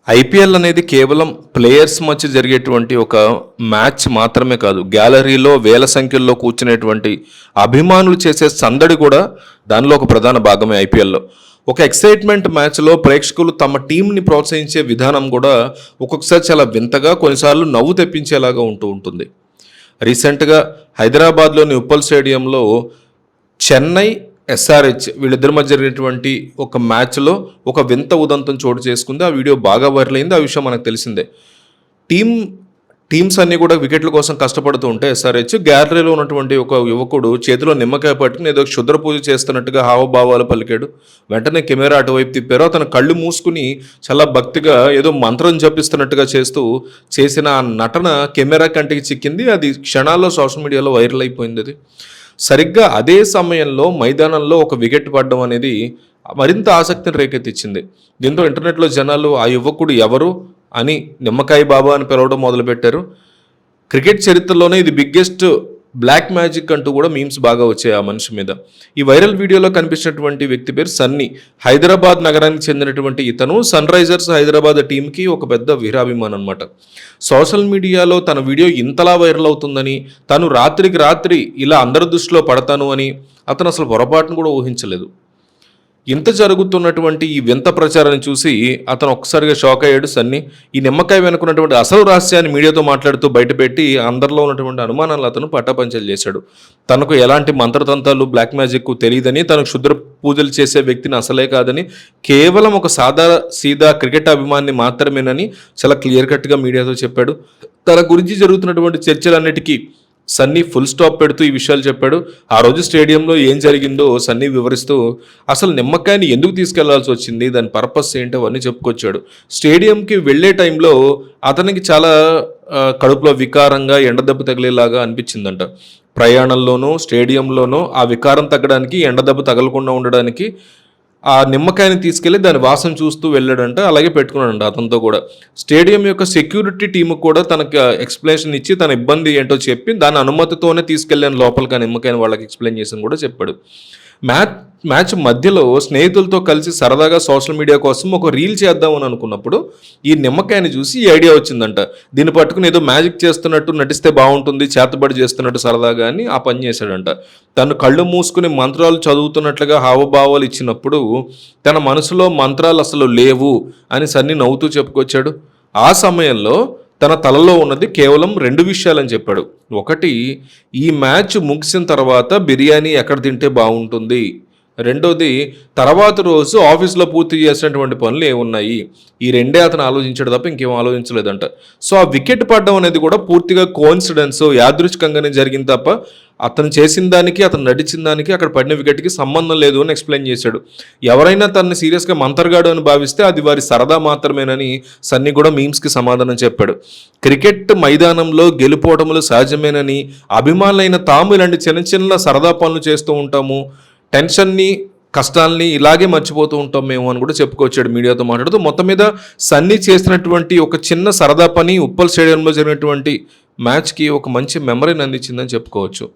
IPL అనేది కేవలం players మధ్య జరిగేటువంటి ఒక మ్యాచ్ మాత్రమే కాదు. గ్యాలరీలో వేల సంఖ్యలో కూర్చునేటువంటి అభిమానులు చేసే సందడి కూడా దానిలో ఒక ప్రధాన భాగమే. ఐపీఎల్లో ఒక ఎక్సైట్మెంట్ మ్యాచ్లో ప్రేక్షకులు తమ టీంని ప్రోత్సహించే విధానం కూడా ఒక్కొక్కసారి చాలా వింతగా, కొన్నిసార్లు నవ్వు తెప్పించేలాగా ఉంటుంది. రీసెంట్గా హైదరాబాద్లోని ఉప్పల్ స్టేడియంలో చెన్నై ఎస్ఆర్హెచ్ వీళ్ళిద్దరి మధ్య జరిగినటువంటి ఒక మ్యాచ్లో ఒక వింత ఉదంతం చోటు చేసుకుంది. ఆ వీడియో బాగా వైరల్ అయింది. ఆ విషయం మనకు తెలిసిందే. టీమ్స్ అన్నీ కూడా వికెట్ల కోసం కష్టపడుతూ ఉంటే ఎస్ఆర్హెచ్ గ్యాలరీలో ఉన్నటువంటి ఒక యువకుడు చేతిలో నిమ్మకాయ పట్టుకుని ఏదో క్షుద్ర పూజ చేస్తున్నట్టుగా హావభావాలు పలికాడు. వెంటనే కెమెరా అటువైపు తిప్పారు. అతను కళ్ళు మూసుకుని చాలా భక్తిగా ఏదో మంత్రం జపిస్తున్నట్టుగా చేసిన ఆ నటన కెమెరా కంటికి చిక్కింది. అది క్షణాల్లో సోషల్ మీడియాలో వైరల్ అయిపోయింది. అది సరిగ్గా అదే సమయంలో మైదానంలో ఒక వికెట్ పడడం అనేది మరింత ఆసక్తిని రేకెత్తించింది. దీంతో ఇంటర్నెట్లో జనాలు ఆ యువకుడు ఎవరు అని నిమ్మకాయ బాబా అని పిలవడం మొదలుపెట్టారు. క్రికెట్ చరిత్రలోనే ఇది బిగ్గెస్ట్ బ్లాక్ మ్యాజిక్ అంటూ కూడా మీమ్స్ బాగా వచ్చాయి ఆ మనిషి మీద. ఈ వైరల్ వీడియోలో కనిపించినటువంటి వ్యక్తి పేరు సన్నీ. హైదరాబాద్ నగరానికి చెందినటువంటి ఇతను సన్ రైజర్స్ హైదరాబాద్ టీంకి ఒక పెద్ద వీరాభిమానం అనమాట. సోషల్ మీడియాలో తన వీడియో ఇంతలా వైరల్ అవుతుందని, తను రాత్రికి రాత్రి ఇలా అందరి దృష్టిలో పడతాను అని అతను అసలు పొరపాటును కూడా ఊహించలేదు. ఇంత జరుగుతున్నటువంటి ఈ వింత ప్రచారాన్ని చూసి అతను ఒక్కసారిగా షాక్ అయ్యాడు సన్నీ. ఈ నిమ్మకాయ వెనుకున్నటువంటి అసలు రహస్యాన్ని మీడియాతో మాట్లాడుతూ బయటపెట్టి అందరిలో ఉన్నటువంటి అనుమానాలు అతను పటాపంచలు చేశాడు. తనకు ఎలాంటి మంత్రతంత్రాలు బ్లాక్ మ్యాజిక్ తెలియదని, తనకు క్షుద్ర పూజలు చేసే వ్యక్తిని అసలే కాదని, కేవలం ఒక సీదా క్రికెట్ అభిమాని మాత్రమేనని చాలా క్లియర్ కట్గా మీడియాతో చెప్పాడు. తన గురించి జరుగుతున్నటువంటి చర్చలన్నిటికీ సన్నీ ఫుల్ స్టాప్ పెడుతూ ఈ విషయాలు చెప్పాడు. ఆ రోజు స్టేడియంలో ఏం జరిగిందో సన్నీ వివరిస్తూ అసలు నిమ్మకాయని ఎందుకు తీసుకెళ్లాల్సి వచ్చింది, దాని పర్పస్ ఏంటో అవన్నీ చెప్పుకొచ్చాడు. స్టేడియంకి వెళ్ళే టైంలో అతనికి చాలా కడుపులో వికారంగా ఎండదెబ్బ తగిలేలాగా అనిపించిందంట. ప్రయాణంలోనూ స్టేడియంలోనూ ఆ వికారం తగ్గడానికి, ఎండదెబ్బ తగలకుండా ఉండడానికి ఆ నిమ్మకాయని తీసుకెళ్లి దాని వాసన చూస్తూ వెళ్ళాడంట. అలాగే పెట్టుకున్నాడంట అతనితో కూడా. స్టేడియం యొక్క సెక్యూరిటీ టీము కూడా తనకు ఎక్స్ప్లెనేషన్ ఇచ్చి తన ఇబ్బంది ఏంటో చెప్పి దాని అనుమతితోనే తీసుకెళ్ళాను లోపలికి ఆ నిమ్మకాయని వాళ్ళకి ఎక్స్ప్లెయిన్ చేసి కూడా చెప్పాడు. మ్యాచ్ మధ్యలో స్నేహితులతో కలిసి సరదాగా సోషల్ మీడియా కోసం ఒక రీల్ చేద్దామని అనుకున్నప్పుడు ఈ నిమ్మకాయని చూసి ఈ ఐడియా వచ్చిందంట. దీన్ని పట్టుకుని ఏదో మ్యాజిక్ చేస్తున్నట్టు నటిస్తే బాగుంటుంది, చేతబడి చేస్తున్నట్టు సరదాగా అని ఆ పని చేశాడంట. తను కళ్ళు మూసుకుని మంత్రాలు చదువుతున్నట్లుగా హావభావాలు ఇచ్చినప్పుడు తన మనసులో మంత్రాలు అసలు లేవు అని సన్నీ నవ్వుతూ చెప్పుకొచ్చాడు. ఆ సమయంలో తన తలలో ఉన్నది కేవలం 2 విషయాలని చెప్పాడు. ఒకటి, ఈ మ్యాచ్ ముగిసిన తర్వాత బిర్యానీ ఎక్కడ తింటే బాగుంటుంది. రెండోది, తర్వాత రోజు ఆఫీస్లో పూర్తి చేసినటువంటి పనులు ఏమున్నాయి. ఈ 2 అతను ఆలోచించాడు తప్ప ఇంకేం ఆలోచించలేదంట. సో ఆ వికెట్ పడడం అనేది కూడా పూర్తిగా కోఇన్సిడెన్స్, యాదృచ్ఛికంగానే జరిగింది తప్ప అతను చేసిన దానికి, అతను నటించిన దానికి, అక్కడ పడిన వికెట్కి సంబంధం లేదు అని ఎక్స్ప్లెయిన్ చేశాడు. ఎవరైనా తనని సీరియస్గా మంత్రగాడు అని భావిస్తే అది వారి సరదా మాత్రమేనని సన్నీ కూడా మీమ్స్కి సమాధానం చెప్పాడు. క్రికెట్ మైదానంలో గెలుపోవటములు సహజమేనని, అభిమానులైన తాము ఇలాంటి చిన్న చిన్న సరదా పనులు చేస్తూ ఉంటాము, టెన్షన్ని కష్టాలని ఇలాగే మర్చిపోతూ ఉంటాం మేము అని కూడా చెప్పుకొచ్చాడు మీడియాతో మాట్లాడుతూ. మొత్తం మీద సన్నీ చేసినటువంటి ఒక చిన్న సరదా పని ఉప్పల్ స్టేడియంలో జరిగినటువంటి మ్యాచ్కి ఒక మంచి మెమరీని అందించిందని చెప్పుకోవచ్చు.